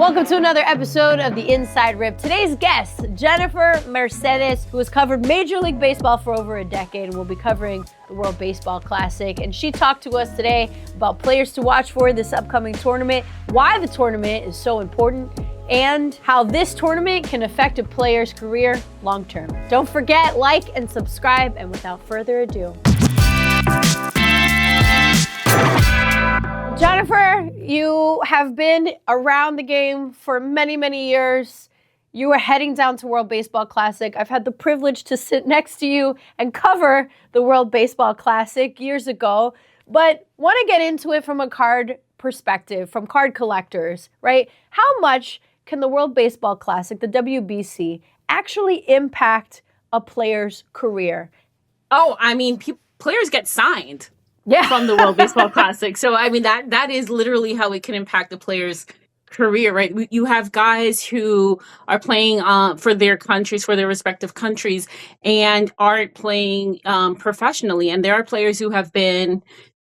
Welcome to another episode of the Inside Rip. Today's guest, Jennifer Mercedes, who has covered Major League Baseball for over a decade and will be covering the World Baseball Classic. And she talked to us today about players to watch for this upcoming tournament, why the tournament is so important, and how this tournament can affect a player's career long term. Don't forget, like and subscribe. And without further ado, Jennifer, you have been around the game for many, many years. You are heading down to World Baseball Classic. I've had the privilege to sit next to you and cover the World Baseball Classic years ago, but want to get into it from a card perspective, from card collectors, right? How much can the World Baseball Classic, the WBC, actually impact a player's career? Oh, I mean, players get signed. Yeah. From the World Baseball Classic. So, I mean, that is literally how it can impact the player's career, right? You have guys who are playing for their countries, for their respective countries, and aren't playing professionally. And there are players who have been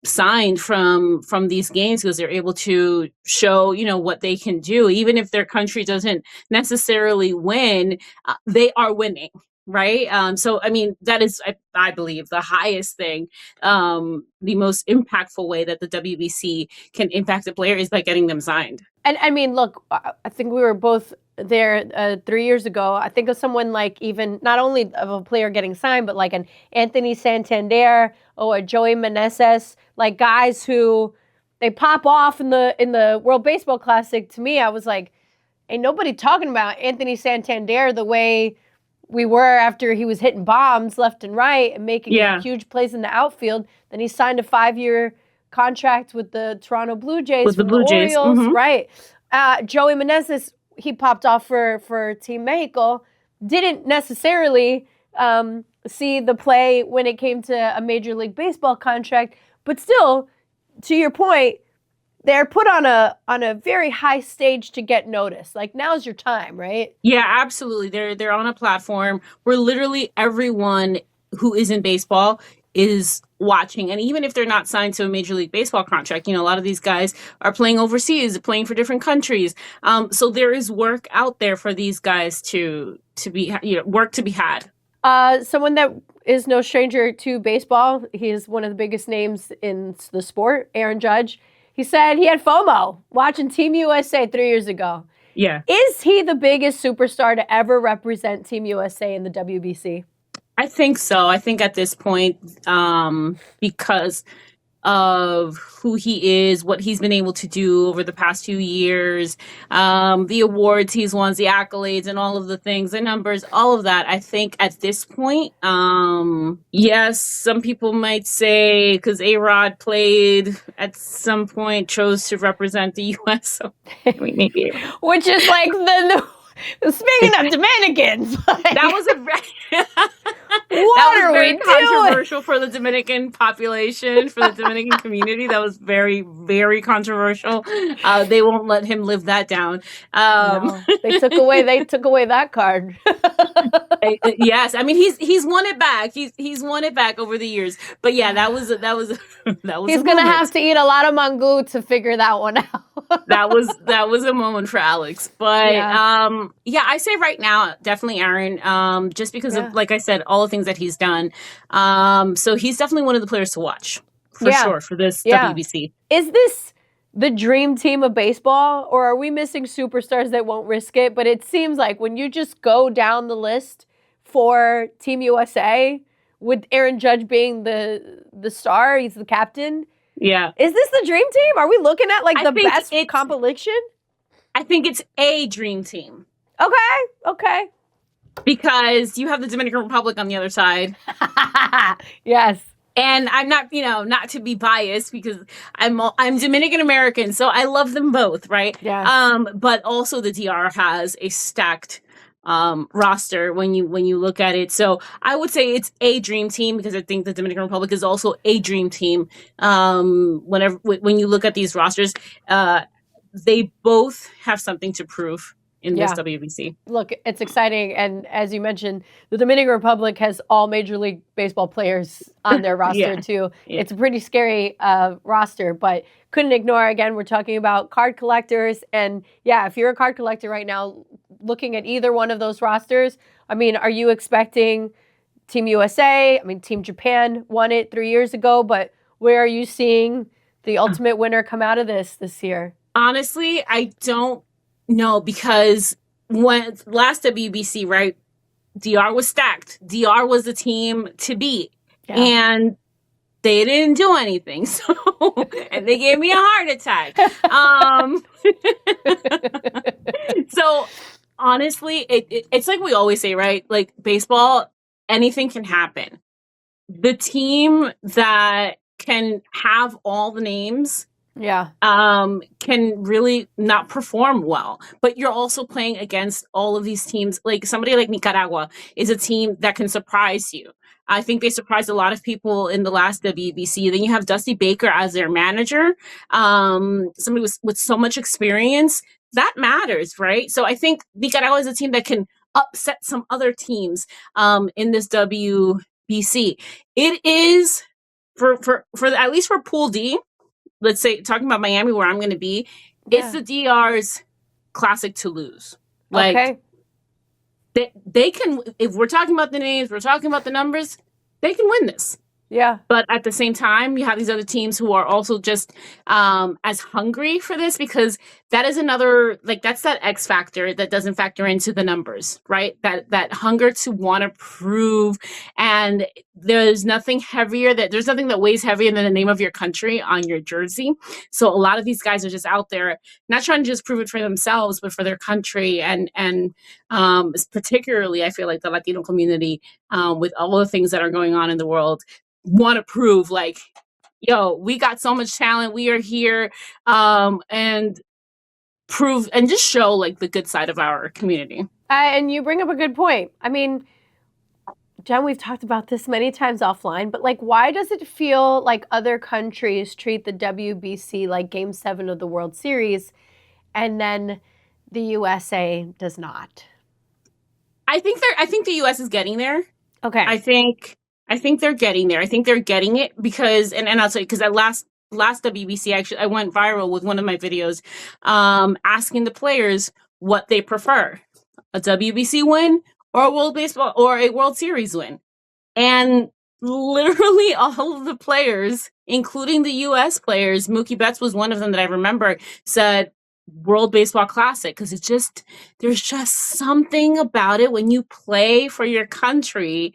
signed from these games because they're able to show, what they can do. Even if their country doesn't necessarily win, they are winning. Right. So, I mean, that is, I believe, the highest thing, the most impactful way that the WBC can impact a player is by getting them signed. And I mean, look, I think we were both there 3 years ago. I think of someone like even not only of a player getting signed, but like an Anthony Santander or a Joey Meneses, like guys who they pop off in the World Baseball Classic. To me, I was like, ain't nobody talking about Anthony Santander the way we were after he was hitting bombs left and right and making huge plays in the outfield. Then he signed a 5-year contract with the Toronto Blue Jays. With the Blue Jays. Orioles, mm-hmm. Right. Joey Meneses, he popped off for Team Mexico. Didn't necessarily see the play when it came to a Major League Baseball contract. But still, to your point, they're put on a very high stage to get noticed. Like, now's your time, right? Yeah, absolutely. They're on a platform where literally everyone who is in baseball is watching. And even if they're not signed to a Major League Baseball contract, a lot of these guys are playing overseas, playing for different countries. So there is work out there for these guys to be, work to be had. Someone that is no stranger to baseball. He is one of the biggest names in the sport, Aaron Judge. He said he had FOMO watching Team USA 3 years ago. Yeah. Is he the biggest superstar to ever represent Team USA in the WBC? I think so. I think at this point, because of who he is, what he's been able to do over the past few years, the awards he's won, the accolades and all of the things, the numbers, all of that. I think at this point, yes, some people might say because A-Rod played at some point, chose to represent the U.S. So maybe. Which is like speaking of Dominicans, that was very controversial for the Dominican population, for the Dominican community. That was very, very controversial. They won't let him live that down. No, they took away that card. Yes, I mean he's won it back. He's won it back over the years. But yeah, that was. He's gonna have to eat a lot of mango to figure that one out. that was a moment for Alex. But I say right now, definitely Aaron. Just because of, like I said, all the things that he's done. So he's definitely one of the players to watch for sure for this WBC. Is this the dream team of baseball, or are we missing superstars that won't risk it? But it seems like when you just go down the list for Team USA, with Aaron Judge being the star, he's the captain. Yeah. Is this the dream team? Are we looking at like the best compilation? I think it's a dream team. Okay. Because you have the Dominican Republic on the other side. Yes. And I'm not, not to be biased because I'm Dominican American, so I love them both, right? Yeah. But also the DR has a stacked roster when you look at it. So I would say it's a dream team because I think the Dominican Republic is also a dream team. When you look at these rosters, they both have something to prove. in this WBC. Look, it's exciting. And as you mentioned, the Dominican Republic has all Major League Baseball players on their roster, too. Yeah. It's a pretty scary roster, but couldn't ignore, again, we're talking about card collectors. And yeah, if you're a card collector right now, looking at either one of those rosters, I mean, are you expecting Team USA? I mean, Team Japan won it 3 years ago, but where are you seeing the ultimate winner come out of this year? Honestly, I don't know, because when last WBC, right, DR was stacked. DR was the team to beat, and they didn't do anything. So, and they gave me a heart attack. So honestly, it's like we always say, right? Like baseball, anything can happen. The team that can have all the names can really not perform well. But you're also playing against all of these teams. Like somebody like Nicaragua is a team that can surprise you. I think they surprised a lot of people in the last WBC. Then you have Dusty Baker as their manager, somebody with so much experience. That matters, right? So I think Nicaragua is a team that can upset some other teams in this WBC. It is for at least for Pool D. Let's say, talking about Miami, where I'm going to be, it's the DR's classic to lose. Like, they can, if we're talking about the names, we're talking about the numbers, they can win this. Yeah. But at the same time, you have these other teams who are also just as hungry for this, because that is another, like, that's that X factor that doesn't factor into the numbers, right? That hunger to want to prove. And there's nothing that weighs heavier than the name of your country on your jersey. So a lot of these guys are just out there, not trying to just prove it for themselves, but for their country. And particularly, I feel like the Latino community, with all the things that are going on in the world, want to prove, like, yo, we got so much talent, we are here, and prove and just show like the good side of our community. And you bring up a good point. I mean, Jen, we've talked about this many times offline, but like, why does it feel like other countries treat the WBC like Game 7 of the World Series, and then the USA does not? I think the US is getting there. Okay. I think they're getting there. I think they're getting it because, and I'll tell you, because at last WBC, actually, I went viral with one of my videos, asking the players what they prefer: a WBC win or a World Series win. And literally all of the players, including the US players, Mookie Betts was one of them that I remember, said World Baseball Classic, because there's just something about it when you play for your country.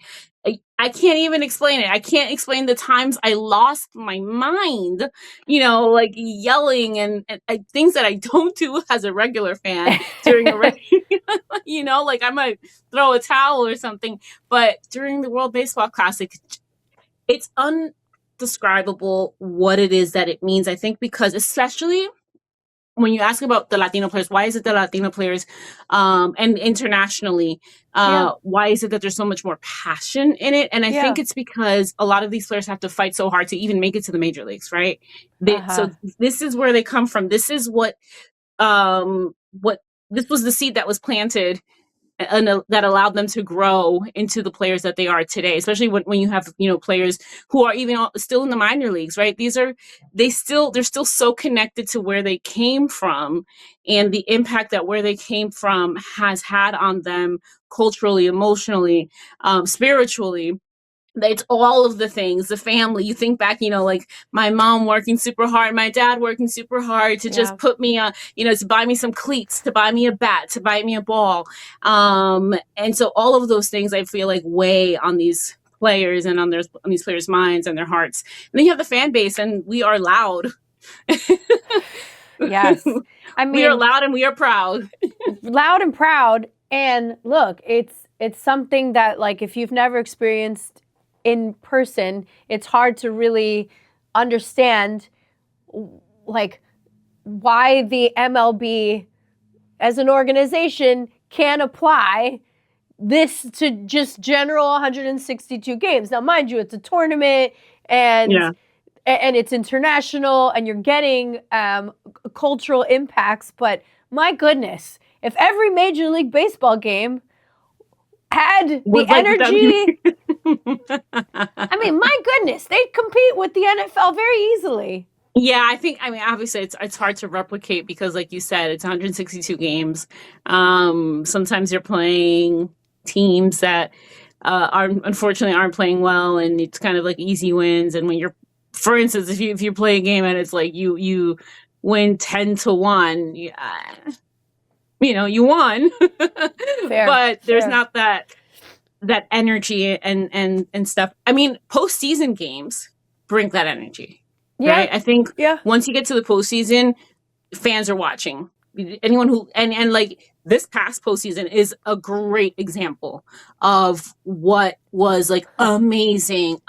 I can't even explain it. I can't explain the times I lost my mind, like yelling and things that I don't do as a regular fan during a like I might throw a towel or something. But during the World Baseball Classic, it's undescribable what it is that it means. I think because, especially when you ask about the Latino players, why is it the Latino players, and internationally, why is it that there's so much more passion in it? And I think it's because a lot of these players have to fight so hard to even make it to the major leagues, right? So this is where they come from. This is what this was the seed that was planted and that allowed them to grow into the players that they are today, especially when you have, players who are even still in the minor leagues, right? They're still so connected to where they came from and the impact that where they came from has had on them culturally, emotionally, spiritually. It's all of the things, the family. You think back, like my mom working super hard, my dad working super hard to just put me on, to buy me some cleats, to buy me a bat, to buy me a ball. And so all of those things I feel like weigh on these players and on these players' minds and their hearts. And then you have the fan base, and we are loud. Yes. I mean, we are loud and we are proud. Loud and proud. And look, it's something that, like, if you've never experienced in person, it's hard to really understand, like, why the MLB as an organization can apply this to just general 162 games. Now, mind you, it's a tournament and it's international, and you're getting cultural impacts, but my goodness, if every Major League Baseball game had the Was like the energy. I mean, my goodness, they'd compete with the NFL very easily. Yeah, I mean, obviously it's hard to replicate because, like you said, it's 162 games. Sometimes you're playing teams that unfortunately aren't playing well, and it's kind of like easy wins. And when you're, for instance, if you play a game and it's like you win 10-1, you won, Fair, but there's fair. not that energy and stuff. I mean, postseason games bring that energy. Yeah. Right. I think Yeah. once you get to the postseason, fans are watching. Anyone who and like this past postseason is a great example of what was like amazing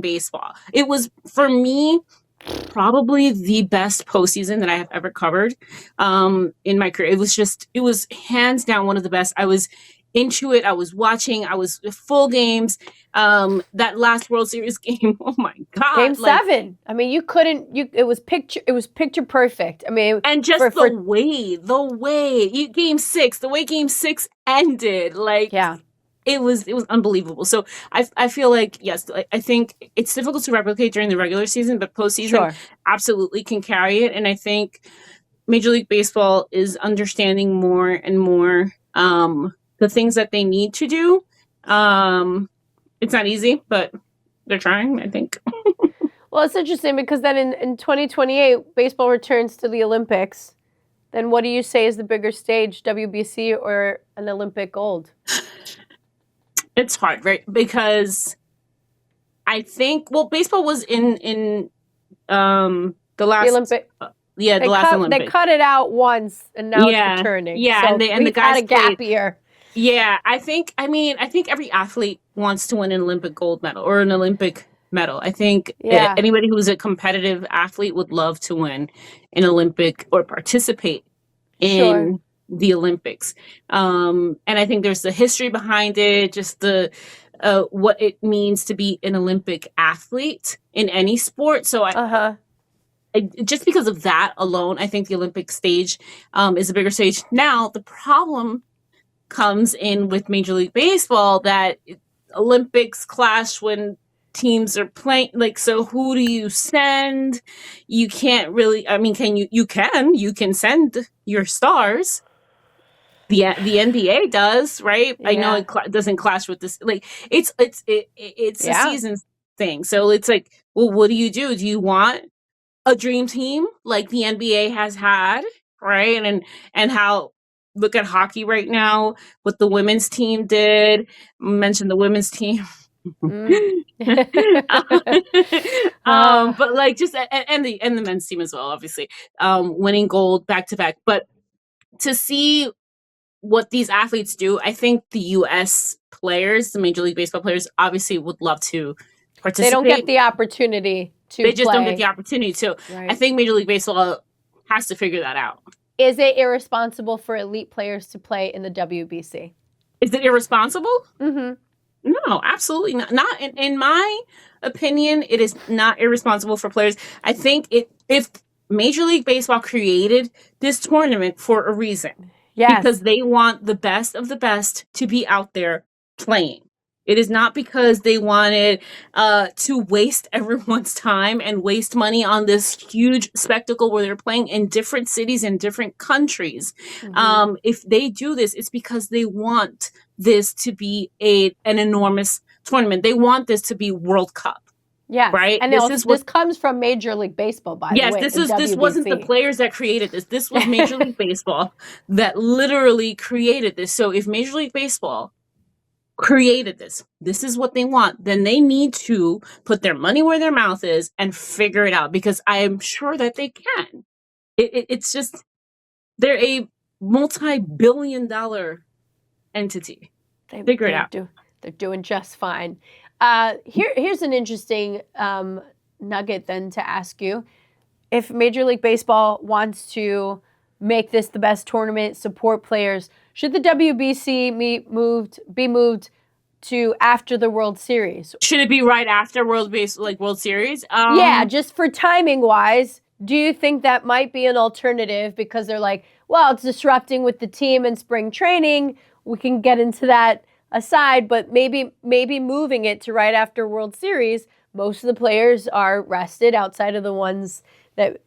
baseball. It was, for me, probably the best postseason that I have ever covered in my career. It was hands down one of the best. I was into it. I was watching. I was full games. That last World Series game. Oh my God! Game 7. I mean, you couldn't. It was picture perfect. I mean, and just the way Game 6, the way Game 6 ended, like yeah. It was unbelievable. So I feel like, yes, I think it's difficult to replicate during the regular season, but postseason absolutely can carry it. And I think Major League Baseball is understanding more and more the things that they need to do. It's not easy, but they're trying, I think. Well, it's interesting because then in 2028, baseball returns to the Olympics. Then what do you say is the bigger stage, WBC or an Olympic gold? It's hard, right? Because I think, baseball was in the last Olympic. The last Olympics. They cut it out once, and now it's returning. Yeah, so and the guys had a gap year. Yeah, I think every athlete wants to win an Olympic gold medal or an Olympic medal. I think anybody who's a competitive athlete would love to win an Olympic or participate in the Olympics. And I think there's the history behind it, just the what it means to be an Olympic athlete in any sport. So just because of that alone, I think the Olympic stage is a bigger stage. Now, the problem comes in with Major League Baseball that Olympics clash when teams are playing. Like, so who do you send? You can't really, I mean, you can send your stars. The NBA does, right? Yeah. I know it doesn't clash with this. Like, it's a season thing. So it's like, well, what do? Do you want a dream team like the NBA has had, right? And how, look at hockey right now, what the women's team did. Mention the women's team. But like just and the men's team as well, obviously, winning gold back to back. But to see what these athletes do, I think the U.S. players, the Major League Baseball players, obviously would love to participate. They don't get the opportunity to. They just don't get the opportunity to. Right. I think Major League Baseball has to figure that out. Is it irresponsible for elite players to play in the WBC? Is it irresponsible? Mm-hmm. No, absolutely not. Not in my opinion, it is not irresponsible for players. I think if Major League Baseball created this tournament for a reason. Yes. Because they want the best of the best to be out there playing. It is not because they wanted to waste everyone's time and waste money on this huge spectacle where they're playing in different cities and different countries. Mm-hmm. If they do this, it's because they want this to be an enormous tournament. They want this to be World Cup. Yeah, right. And this comes from Major League Baseball, by the way. Yes, this wasn't the players that created this. This was Major League Baseball that literally created this. So if Major League Baseball created this is what they want, then they need to put their money where their mouth is and figure it out, because I am sure that they can. It's just, they're a multi-billion-dollar entity. Figure it out. They're doing just fine. Here's an interesting nugget then to ask you. If Major League Baseball wants to make this the best tournament, support players, should the WBC be moved to after the World Series? Should it be right after World Series? Yeah, just for timing wise, do you think that might be an alternative? Because they're like, well, it's disrupting with the team and spring training. We can get into that aside, but maybe moving it to right after World Series, most of the players are rested outside of the ones that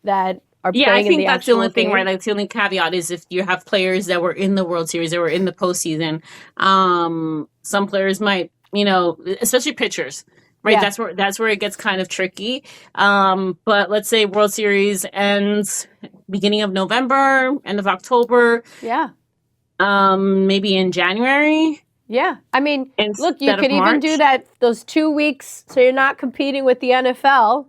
are Yeah, I playing in think the that's the only actual thing, right? game. Like the only caveat is if you have players that were in the World Series, that were in the postseason. Some players might, especially pitchers, right? Yeah. That's where it gets kind of tricky. But let's say World Series ends beginning of November, end of October, Yeah. maybe in January Yeah. I mean, look, you instead of could even do March. that those 2 weeks so you're not competing with the NFL.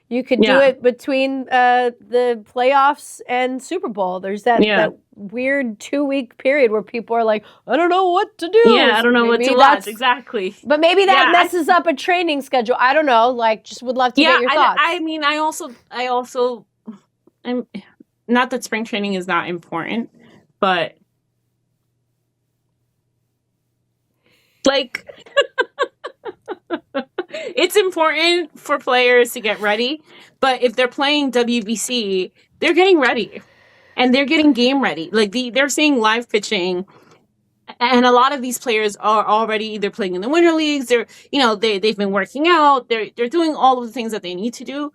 You could do Yeah, it between the playoffs and Super Bowl. There's that yeah, weird 2 week period where people are like, I don't know what to do. yeah. I So don't know what to maybe watch exactly. but maybe that Yeah, messes up a training schedule. I don't know. Like, just would love to yeah. get your I thoughts. mean, I also, I'm not that spring training is not important, but like it's important for players to get ready. But if they're playing WBC, they're getting ready and they're getting game ready. Like they're seeing live pitching. And a lot of these players are already either playing in the winter leagues. They've been working out. They're doing all of the things that they need to do.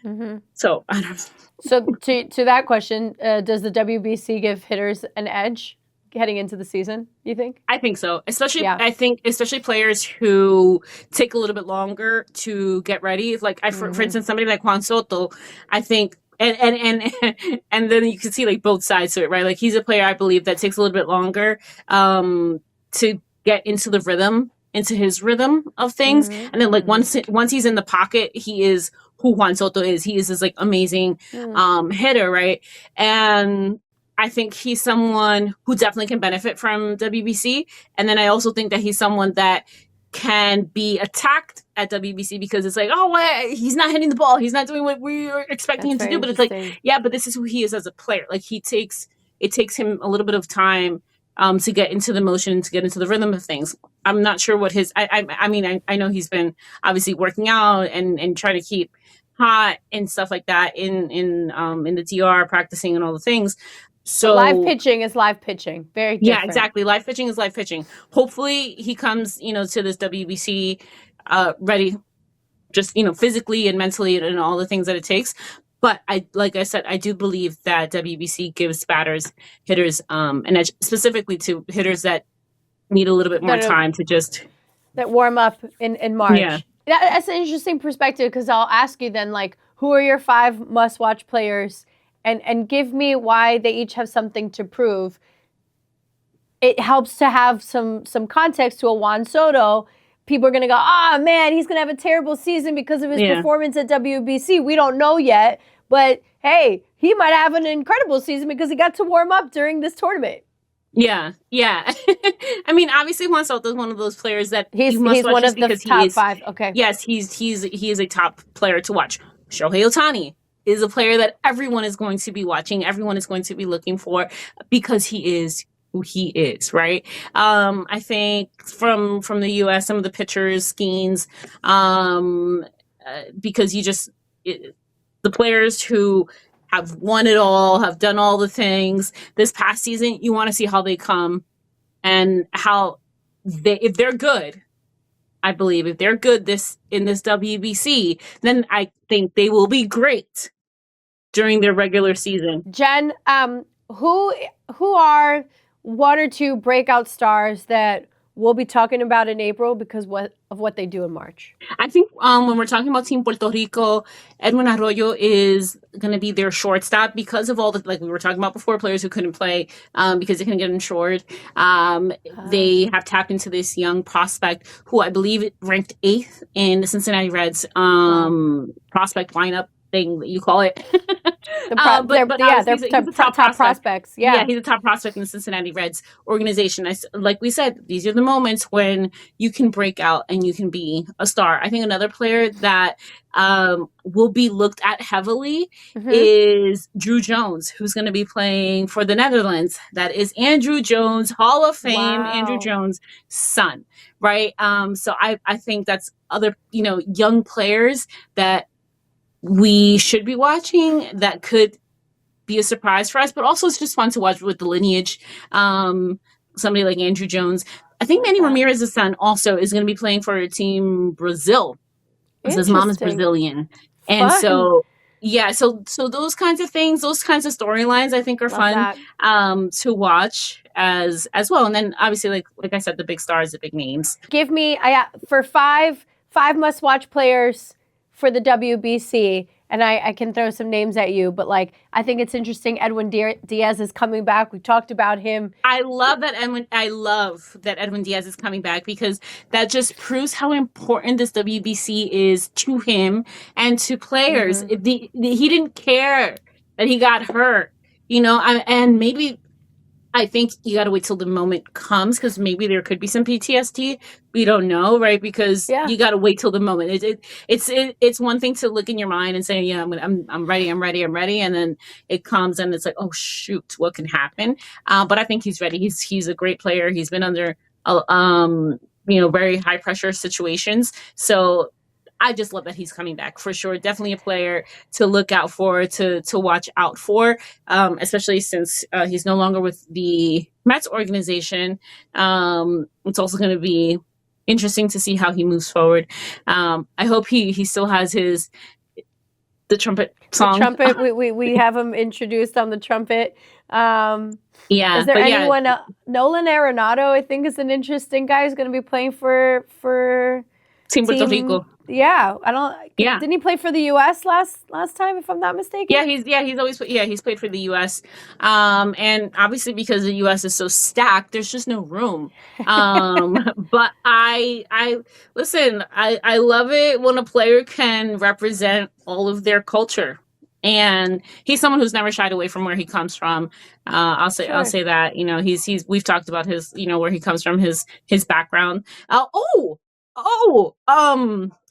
Mm-hmm. So I don't know. So to that question, does the WBC give hitters an edge heading into the season, you think? I think so. Yeah. I think especially players who take a little bit longer to get ready. Like for instance, somebody like Juan Soto, I think, and and then you can see like both sides to it, right? Like he's a player I believe that takes a little bit longer to get into his rhythm of things. Mm-hmm. And then like once he's in the pocket, he is who Juan Soto is. He is this like amazing hitter, right? And I think he's someone who definitely can benefit from WBC. And then I also think that he's someone that can be attacked at WBC because it's like, oh, wait, he's not hitting the ball. He's not doing what we were expecting him to do. But it's like, yeah, but this is who he is as a player. Like it takes him a little bit of time to get into the motion, to get into the rhythm of things. I'm not sure what his, I mean, I know he's been obviously working out and trying to keep hot and stuff like that in the DR, practicing and all the things. So live pitching is live pitching. Very different. Yeah, exactly. Live pitching is live pitching. Hopefully he comes, to this WBC ready, just, physically and mentally and all the things that it takes. But like I said, I do believe that WBC gives hitters, an edge, specifically to hitters that need a little bit more time to just that warm up in March. Yeah. That's an interesting perspective because I'll ask you then, like, who are your 5 must-watch players? And give me why they each have something to prove. It helps to have some context to a Juan Soto. People are going to go, oh, man, he's going to have a terrible season because of his performance at WBC. We don't know yet. But, hey, he might have an incredible season because he got to warm up during this tournament. Yeah. I mean, obviously Juan Soto is one of those players that he's one of the top 5. Okay. Yes, he is a top player to watch. Shohei Ohtani is a player that everyone is going to be watching. Everyone is going to be looking for because he is who he is, right? I think from the U.S., some of the pitchers, Skeens, because the players who have won it all, have done all the things this past season, you want to see how they come and how if they're good. I believe if they're good in this WBC, then I think they will be great during their regular season. Jen, who are 1 or 2 breakout stars that we'll be talking about in April because of what they do in March? I think when we're talking about Team Puerto Rico, Edwin Arroyo is going to be their shortstop because of all the, like we were talking about before, players who couldn't play because they couldn't get insured. They have tapped into this young prospect who I believe ranked 8th in the Cincinnati Reds prospect lineup thing that you call it. They're top prospects. Yeah, he's a top prospect in the Cincinnati Reds organization. Like we said, these are the moments when you can break out and you can be a star. I think another player that will be looked at heavily is Drew Jones, who's going to be playing for the Netherlands. That is Andrew Jones, Hall of Fame, Andrew Jones' son, right? So I think that's other, young players that we should be watching that could be a surprise for us, but also it's just fun to watch with the lineage. Somebody like Andrew Jones. I think Manny Ramirez's son also is going to be playing for Team Brazil. So his mom is Brazilian. And so, yeah, so those kinds of things, those kinds of storylines, I think are fun to watch as well. And then obviously, like I said, the big stars, the big names. Give me for five must-watch players for the WBC, and I can throw some names at you, but like I think it's interesting. Edwin Diaz is coming back. We talked about him. I love that Edwin Diaz is coming back, because that just proves how important this WBC is to him and to players. He didn't care that he got hurt, and maybe I think you got to wait till the moment comes, because maybe there could be some PTSD. We don't know, right? Because you got to wait till the moment. It's one thing to look in your mind and say, yeah, I'm ready, and then it comes and it's like, oh shoot, what can happen? But I think he's ready. He's a great player. He's been under very high pressure situations. So I just love that he's coming back for sure. Definitely a player to look out for, to watch out for, especially since he's no longer with the Mets organization. It's also going to be interesting to see how he moves forward. I hope he still has the trumpet song. The trumpet. we have him introduced on the trumpet. Is there anyone? Nolan Arenado, I think, is an interesting guy who's going to be playing for Team Puerto Rico. Yeah, Didn't he play for the U.S. last time, if I'm not mistaken? Yeah, he's played for the U.S. And obviously because the U.S. is so stacked, there's just no room. But I listen. I love it when a player can represent all of their culture, and he's someone who's never shied away from where he comes from. I'll say that we've talked about his where he comes from, his background.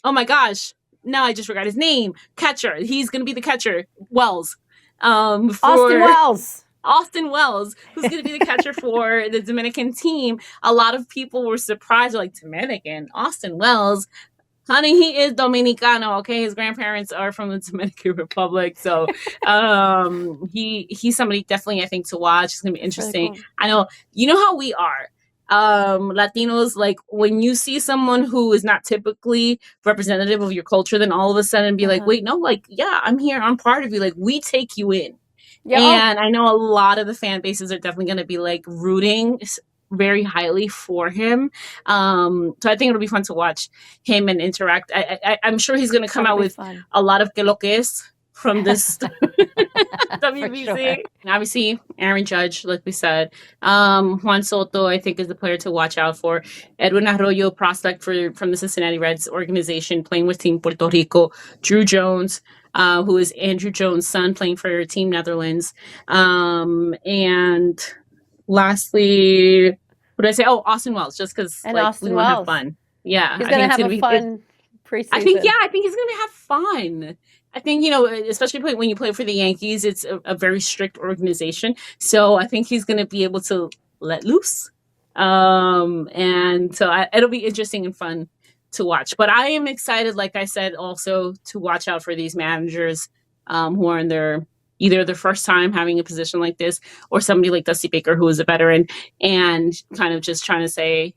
Oh my gosh. Now I just forgot his name. Catcher. He's going to be the catcher. Wells. Austin Wells, who's going to be the catcher for the Dominican team. A lot of people were surprised, like, Dominican? Austin Wells? Honey, he is Dominicano, okay? His grandparents are from the Dominican Republic. So he's somebody definitely, I think, to watch. It's going to be interesting. Really cool. I know, you know how we are. Latinos, like when you see someone who is not typically representative of your culture, then all of a sudden be like, wait, no, like, yeah, I'm here, I'm part of you, like, we take you in. And I know a lot of the fan bases are definitely going to be like rooting very highly for him. So I think it'll be fun to watch him and interact. I'm sure he's going to come out with a lot of que lo que es from this WBC. Sure. And obviously, Aaron Judge, like we said. Juan Soto, I think, is the player to watch out for. Edwin Arroyo, prospect from the Cincinnati Reds organization, playing with Team Puerto Rico. Drew Jones, who is Andrew Jones' son, playing for Team Netherlands. And lastly, what did I say? Oh, Austin Wells, just because we want to have fun. Yeah. He's going to have a fun preseason. I think he's going to have fun. I think, especially when you play for the Yankees, it's a very strict organization. So I think he's going to be able to let loose. And so it'll be interesting and fun to watch. But I am excited, like I said, also to watch out for these managers who are in either their first time having a position like this, or somebody like Dusty Baker, who is a veteran and kind of just trying to say,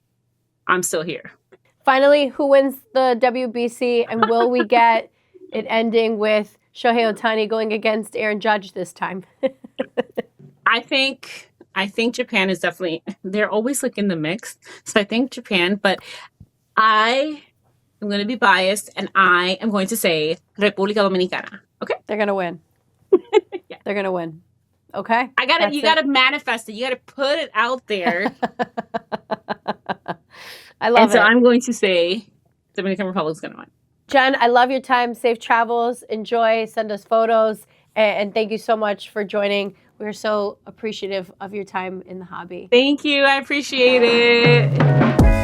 I'm still here. Finally, who wins the WBC, and will we get it ending with Shohei Ohtani going against Aaron Judge this time? I think Japan is definitely, they're always like in the mix. So I think Japan, but I am going to be biased and I am going to say República Dominicana. Okay? They're going to win. Yeah. They're going to win. Okay? You got to manifest it. You got to put it out there. I love it. So I'm going to say Dominican Republic is going to win. Jen, I love your time. Safe travels. Enjoy. Send us photos. And thank you so much for joining. We're so appreciative of your time in the hobby. Thank you. I appreciate it.